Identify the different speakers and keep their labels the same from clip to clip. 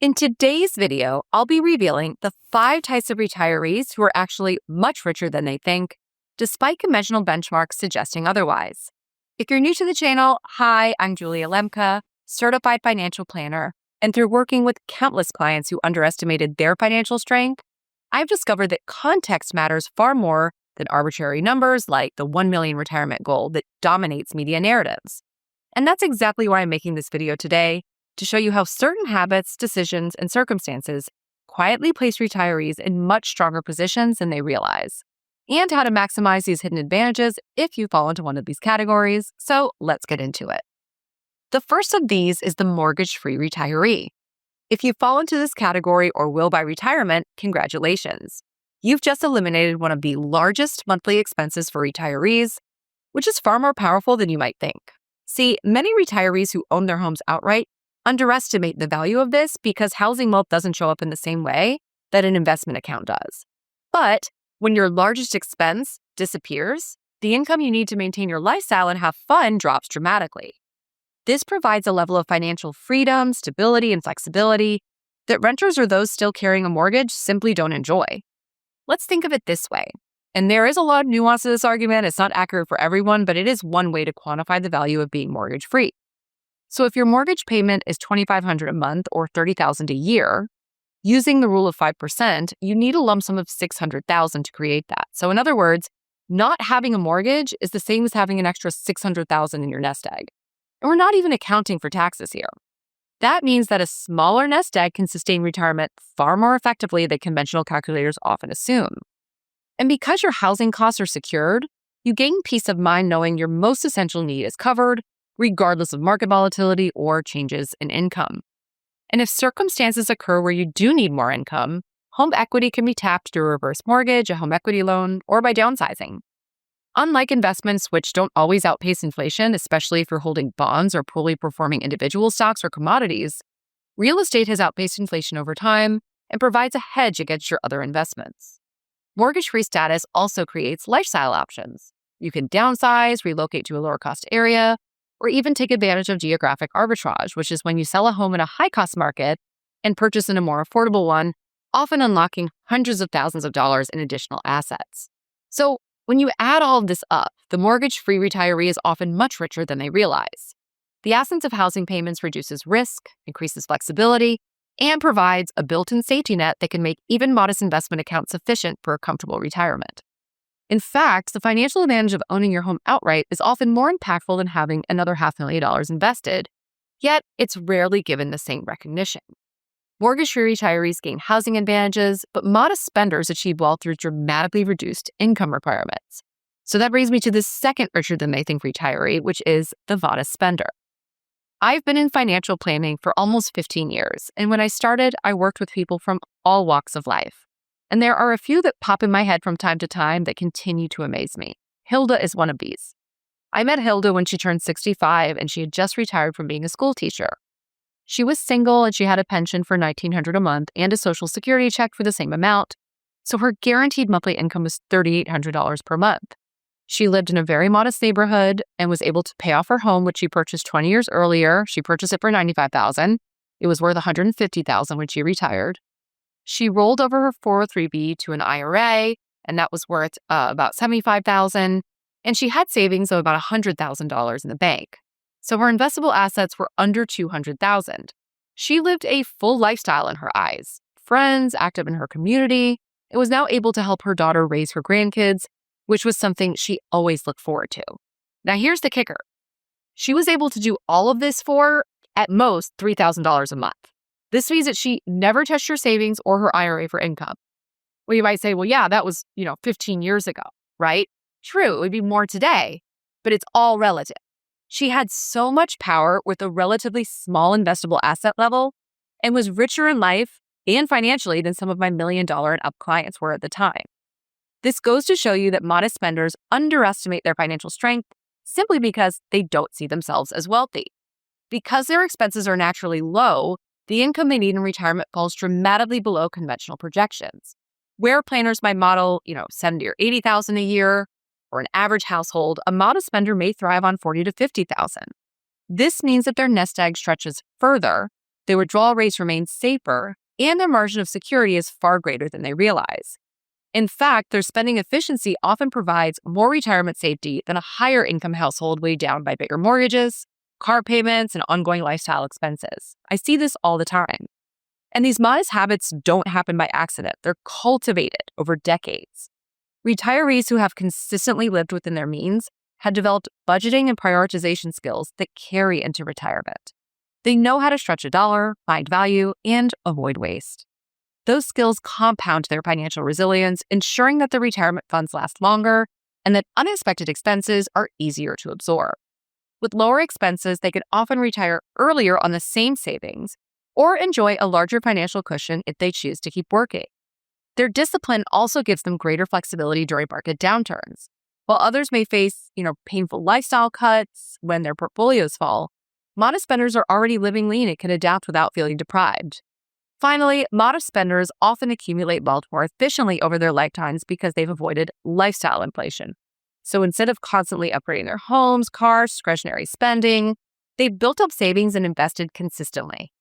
Speaker 1: In today's video, I'll be revealing the 5 types of retirees who are actually much richer than they think, despite conventional benchmarks suggesting otherwise. If you're new to the channel, hi, I'm Julia Lemke, certified financial planner, and through working with countless clients who underestimated their financial strength, I've discovered that context matters far more than arbitrary numbers like the 1 million retirement goal that dominates media narratives. And that's exactly why I'm making this video today, to show you how certain habits, decisions, and circumstances quietly place retirees in much stronger positions than they realize, and how to maximize these hidden advantages if you fall into one of these categories. So let's get into it. The first of these is the mortgage-free retiree. If you fall into this category or will by retirement, congratulations. You've just eliminated one of the largest monthly expenses for retirees, which is far more powerful than you might think. See, many retirees who own their homes outright underestimate the value of this because housing wealth doesn't show up in the same way that an investment account does. But when your largest expense disappears, the income you need to maintain your lifestyle and have fun drops dramatically. This provides a level of financial freedom, stability, and flexibility that renters or those still carrying a mortgage simply don't enjoy. Let's think of it this way. And there is a lot of nuance to this argument. It's not accurate for everyone, but it is one way to quantify the value of being mortgage-free. So if your mortgage payment is $2,500 a month or $30,000 a year, using the rule of 5%, you need a lump sum of $600,000 to create that. So in other words, not having a mortgage is the same as having an extra $600,000 in your nest egg. And we're not even accounting for taxes here. That means that a smaller nest egg can sustain retirement far more effectively than conventional calculators often assume. And because your housing costs are secured, you gain peace of mind knowing your most essential need is covered, regardless of market volatility or changes in income. And if circumstances occur where you do need more income, home equity can be tapped through a reverse mortgage, a home equity loan, or by downsizing. Unlike investments, which don't always outpace inflation, especially if you're holding bonds or poorly performing individual stocks or commodities, real estate has outpaced inflation over time and provides a hedge against your other investments. Mortgage-free status also creates lifestyle options. You can downsize, relocate to a lower-cost area, or even take advantage of geographic arbitrage, which is when you sell a home in a high-cost market and purchase in a more affordable one, often unlocking hundreds of thousands of dollars in additional assets. So when you add all of this up, the mortgage-free retiree is often much richer than they realize. The absence of housing payments reduces risk, increases flexibility, and provides a built-in safety net that can make even modest investment accounts sufficient for a comfortable retirement. In fact, the financial advantage of owning your home outright is often more impactful than having another $500,000 invested, yet it's rarely given the same recognition. Mortgage-free retirees gain housing advantages, but modest spenders achieve wealth through dramatically reduced income requirements. So that brings me to the second richer than they think retiree, which is the modest spender. I've been in financial planning for almost 15 years, and when I started, I worked with people from all walks of life. And there are a few that pop in my head from time to time that continue to amaze me. Hilda is one of these. I met Hilda when she turned 65 and she had just retired from being a school teacher. She was single and she had a pension for $1,900 a month and a Social Security check for the same amount. So her guaranteed monthly income was $3,800 per month. She lived in a very modest neighborhood and was able to pay off her home, which she purchased 20 years earlier. She purchased it for $95,000. It was worth $150,000 when she retired. She rolled over her 403B to an IRA, and that was worth about $75,000, and she had savings of about $100,000 in the bank. So her investable assets were under $200,000. She lived a full lifestyle in her eyes, friends, active in her community, and was now able to help her daughter raise her grandkids, which was something she always looked forward to. Now here's the kicker. She was able to do all of this for, at most, $3,000 a month. This means that she never touched her savings or her IRA for income. Well, you might say, well, yeah, that was, 15 years ago, right? True, it would be more today, but it's all relative. She had so much power with a relatively small investable asset level and was richer in life and financially than some of my $1 million and up clients were at the time. This goes to show you that modest spenders underestimate their financial strength simply because they don't see themselves as wealthy. Because their expenses are naturally low, the income they need in retirement falls dramatically below conventional projections. Where planners might model, $70,000 or $80,000 a year, or an average household, a modest spender may thrive on $40,000 to $50,000. This means that their nest egg stretches further their withdrawal rates remain safer, and their margin of security is far greater than they realize. In fact, their spending efficiency often provides more retirement safety than a higher income household weighed down by bigger mortgages, car payments, and ongoing lifestyle expenses. I see this all the time. And these modest habits don't happen by accident. They're cultivated over decades. Retirees who have consistently lived within their means have developed budgeting and prioritization skills that carry into retirement. They know how to stretch a dollar, find value, and avoid waste. Those skills compound their financial resilience, ensuring that the retirement funds last longer and that unexpected expenses are easier to absorb. With lower expenses, they can often retire earlier on the same savings or enjoy a larger financial cushion if they choose to keep working. Their discipline also gives them greater flexibility during market downturns. While others may face, painful lifestyle cuts when their portfolios fall, modest spenders are already living lean and can adapt without feeling deprived. Finally, modest spenders often accumulate wealth more efficiently over their lifetimes because they've avoided lifestyle inflation. So instead of constantly upgrading their homes, cars, discretionary spending, they've built up savings and invested consistently.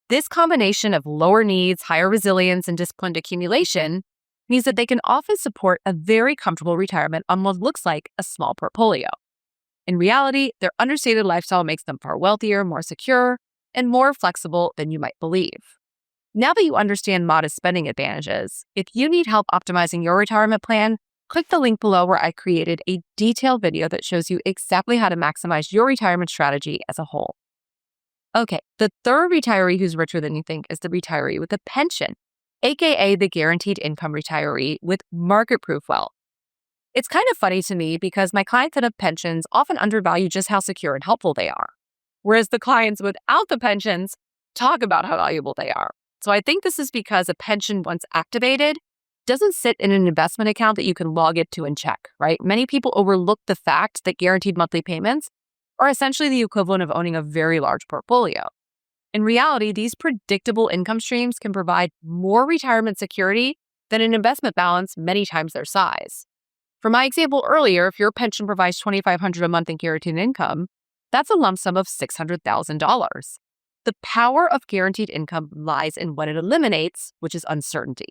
Speaker 1: This combination of lower needs, higher resilience, and disciplined accumulation means that they can often support a very comfortable retirement on what looks like a small portfolio. In reality, their understated lifestyle makes them far wealthier, more secure, and more flexible than you might believe. Now that you understand modest spending advantages, if you need help optimizing your retirement plan, click the link below where I created a detailed video that shows you exactly how to maximize your retirement strategy as a whole. Okay, the third retiree who's richer than you think is the retiree with a pension, aka the guaranteed income retiree with market-proof wealth. It's kind of funny to me because my clients that have pensions often undervalue just how secure and helpful they are, whereas the clients without the pensions talk about how valuable they are. So I think this is because a pension, once activated, doesn't sit in an investment account that you can log it to and check, right? Many people overlook the fact that guaranteed monthly payments are essentially the equivalent of owning a very large portfolio. In reality, these predictable income streams can provide more retirement security than an investment balance many times their size. For my example earlier, if your pension provides $2,500 a month in guaranteed income, that's a lump sum of $600,000. The power of guaranteed income lies in what it eliminates, which is uncertainty.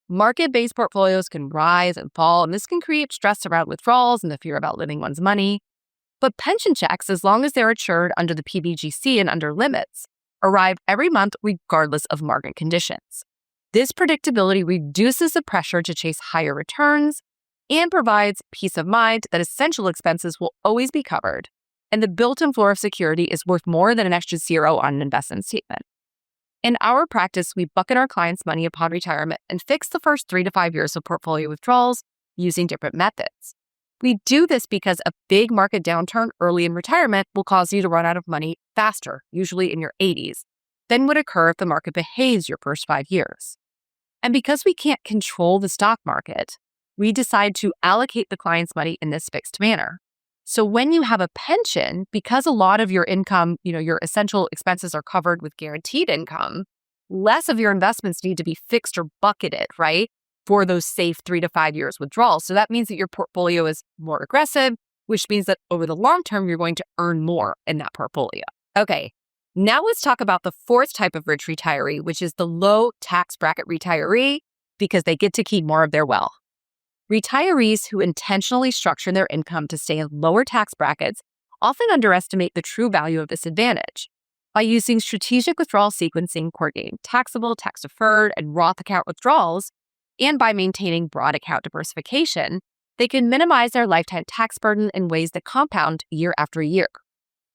Speaker 1: Market-based portfolios can rise and fall, and this can create stress around withdrawals and the fear about living one's money. But pension checks, as long as they're insured under the PBGC and under limits, arrive every month regardless of market conditions. This predictability reduces the pressure to chase higher returns and provides peace of mind that essential expenses will always be covered, and the built-in floor of security is worth more than an extra zero on an investment statement. In our practice, we bucket our clients' money upon retirement and fix the first 3 to 5 years of portfolio withdrawals using different methods. We do this because a big market downturn early in retirement will cause you to run out of money faster, usually in your 80s, than would occur if the market behaves your first 5 years. And because we can't control the stock market, we decide to allocate the client's money in this fixed manner. So when you have a pension, because a lot of your income, your essential expenses are covered with guaranteed income, less of your investments need to be fixed or bucketed, right, for those safe 3 to 5 years withdrawals. So that means that your portfolio is more aggressive, which means that over the long term, you're going to earn more in that portfolio. Okay, now let's talk about the fourth type of rich retiree, which is the low tax bracket retiree, because they get to keep more of their wealth. Retirees who intentionally structure their income to stay in lower tax brackets often underestimate the true value of this advantage. By using strategic withdrawal sequencing, coordinating taxable, tax-deferred, and Roth account withdrawals, and by maintaining broad account diversification, they can minimize their lifetime tax burden in ways that compound year after year.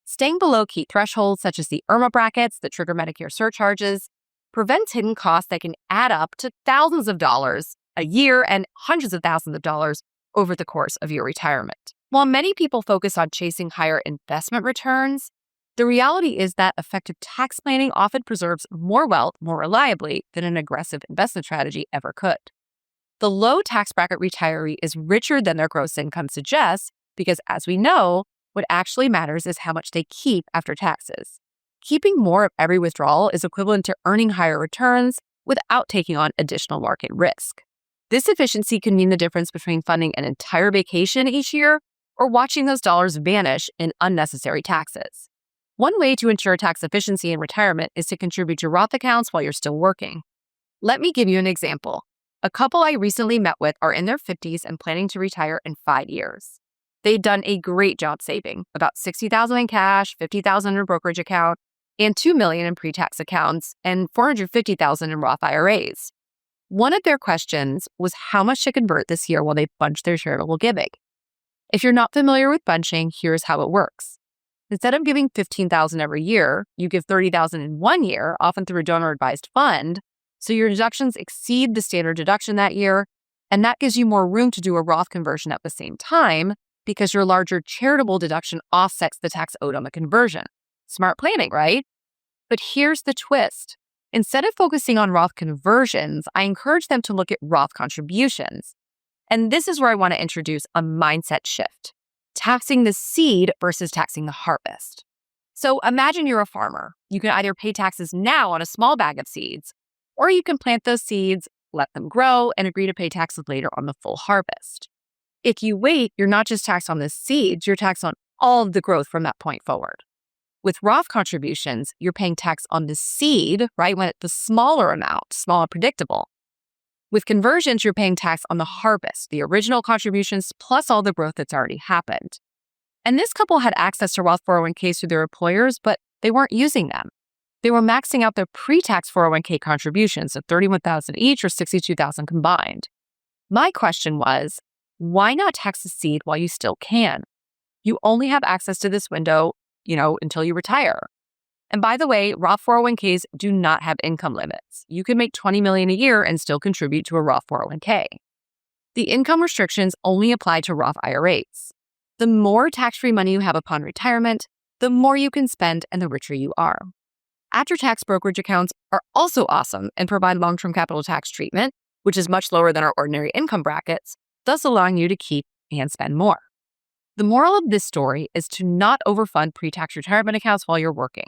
Speaker 1: Staying below key thresholds such as the IRMA brackets that trigger Medicare surcharges prevents hidden costs that can add up to thousands of dollars a year and hundreds of thousands of dollars over the course of your retirement. While many people focus on chasing higher investment returns, the reality is that effective tax planning often preserves more wealth more reliably than an aggressive investment strategy ever could. The low tax bracket retiree is richer than their gross income suggests because, as we know, what actually matters is how much they keep after taxes. Keeping more of every withdrawal is equivalent to earning higher returns without taking on additional market risk. This efficiency can mean the difference between funding an entire vacation each year or watching those dollars vanish in unnecessary taxes. One way to ensure tax efficiency in retirement is to contribute to Roth accounts while you're still working. Let me give you an example. A couple I recently met with are in their 50s and planning to retire in 5 years. They've done a great job saving, about $60,000 in cash, $50,000 in a brokerage account, and $2 million in pre-tax accounts, and $450,000 in Roth IRAs. One of their questions was how much to convert this year while they bunch their charitable giving. If you're not familiar with bunching, here's how it works. Instead of giving $15,000 every year, you give $30,000 in 1 year, often through a donor-advised fund, so your deductions exceed the standard deduction that year, and that gives you more room to do a Roth conversion at the same time because your larger charitable deduction offsets the tax owed on the conversion. Smart planning, right? But here's the twist. Instead of focusing on Roth conversions, I encourage them to look at Roth contributions. And this is where I want to introduce a mindset shift, taxing the seed versus taxing the harvest. So imagine you're a farmer. You can either pay taxes now on a small bag of seeds, or you can plant those seeds, let them grow, and agree to pay taxes later on the full harvest. If you wait, you're not just taxed on the seeds, you're taxed on all of the growth from that point forward. With Roth contributions, you're paying tax on the seed, right, when it's the smaller amount, small and predictable. With conversions, you're paying tax on the harvest, the original contributions, plus all the growth that's already happened. And this couple had access to Roth 401ks through their employers, but they weren't using them. They were maxing out their pre-tax 401k contributions of $31,000 each or $62,000 combined. My question was, why not tax the seed while you still can? You only have access to this window, until you retire. And by the way, Roth 401ks do not have income limits. You can make $20 million a year and still contribute to a Roth 401k. The income restrictions only apply to Roth IRAs. The more tax-free money you have upon retirement, the more you can spend and the richer you are. After-tax brokerage accounts are also awesome and provide long-term capital tax treatment, which is much lower than our ordinary income brackets, thus allowing you to keep and spend more. The moral of this story is to not overfund pre-tax retirement accounts while you're working.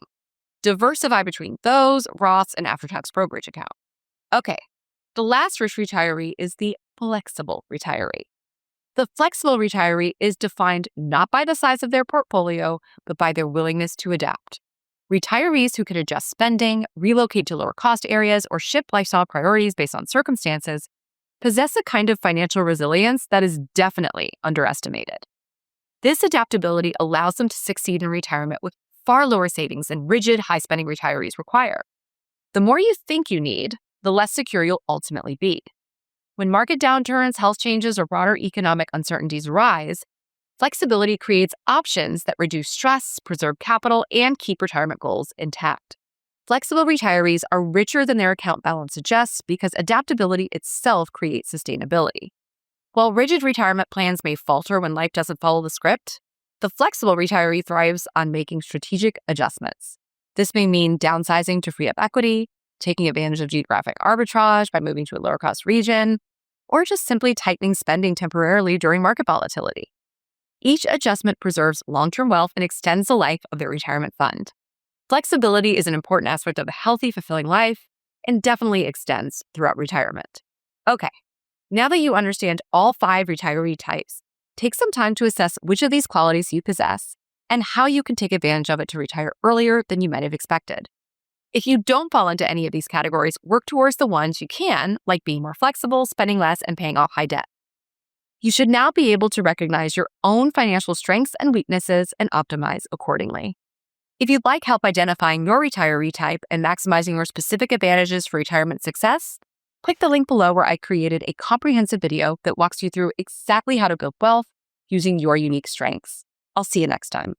Speaker 1: Diversify between those, Roths, and after-tax brokerage account. Okay, the last rich retiree is the flexible retiree. The flexible retiree is defined not by the size of their portfolio, but by their willingness to adapt. Retirees who can adjust spending, relocate to lower-cost areas, or shift lifestyle priorities based on circumstances possess a kind of financial resilience that is definitely underestimated. This adaptability allows them to succeed in retirement with far lower savings than rigid, high-spending retirees require. The more you think you need, the less secure you'll ultimately be. When market downturns, health changes, or broader economic uncertainties rise, flexibility creates options that reduce stress, preserve capital, and keep retirement goals intact. Flexible retirees are richer than their account balance suggests because adaptability itself creates sustainability. While rigid retirement plans may falter when life doesn't follow the script, the flexible retiree thrives on making strategic adjustments. This may mean downsizing to free up equity, taking advantage of geographic arbitrage by moving to a lower-cost region, or just simply tightening spending temporarily during market volatility. Each adjustment preserves long-term wealth and extends the life of their retirement fund. Flexibility is an important aspect of a healthy, fulfilling life and definitely extends throughout retirement. Okay, now that you understand all 5 retiree types, take some time to assess which of these qualities you possess and how you can take advantage of it to retire earlier than you might have expected. If you don't fall into any of these categories, work towards the ones you can, like being more flexible, spending less, and paying off high debt. You should now be able to recognize your own financial strengths and weaknesses and optimize accordingly. If you'd like help identifying your retiree type and maximizing your specific advantages for retirement success, click the link below where I created a comprehensive video that walks you through exactly how to build wealth using your unique strengths. I'll see you next time.